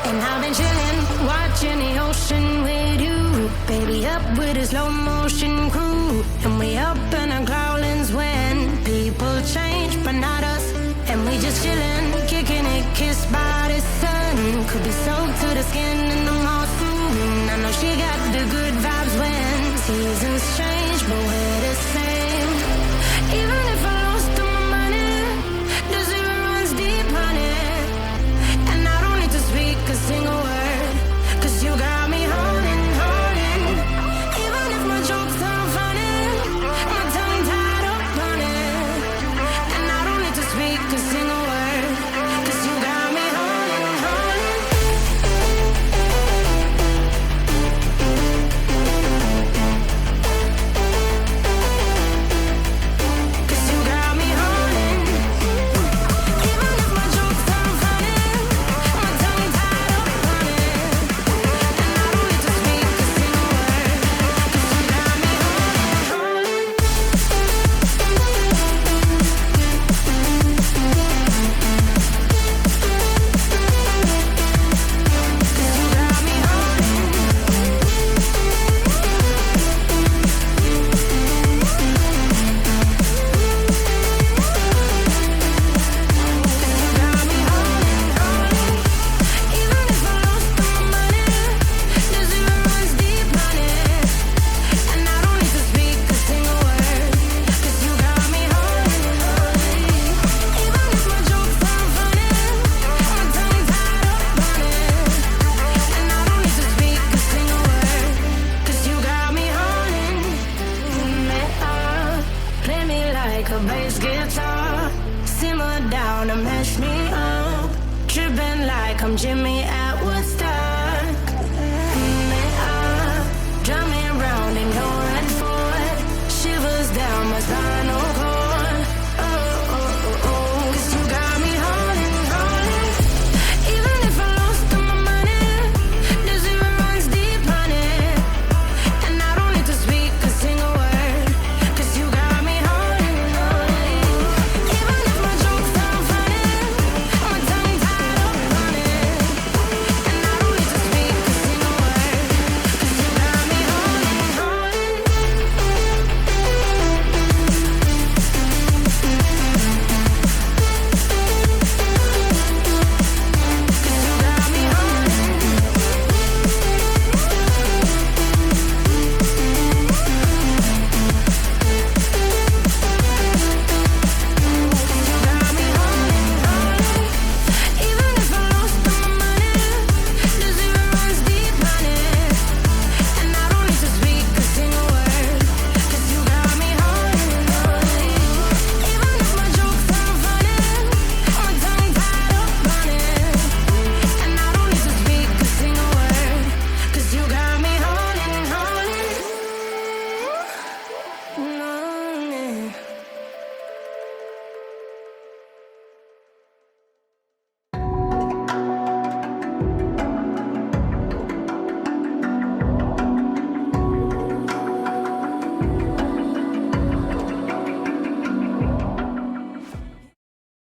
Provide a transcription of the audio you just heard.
And I've been chilling, watching the ocean with you. Baby, up with a slow motion crew. And we up in our growlings when people change, but not us. And we just chilling, kicking it, kissed by the sun. Could be soaked to the skin in the monsoon. I know she got the good vibes when seasons change, but we're the same. Even if I lost all my money, the zero runs deep, honey. And I don't need to speak a single word, 'cause you got me holding, holding. Even if my jokes sound funny, my tongue tied up on it. And I don't need to speak a single word, 'cause you got me holding, holding. 'Cause you got me holding. Even if my jokes sound funny, my tongue tied up on it. And I don't need to speak a single word, 'cause you got me holding, holding. 'Cause you got me holding. Got me holding, holding. Even if I lost all my money, the zero runs deep, honey. And I don't need to speak a single word, 'cause you got me holding, holding. Even if my jokes sound funny, my tongue tied up on it. And I don't need to speak a single word, 'cause you got me holding me up. Play me like a bass guitar, simmer down and mash me up. Tripping like I'm Jimmy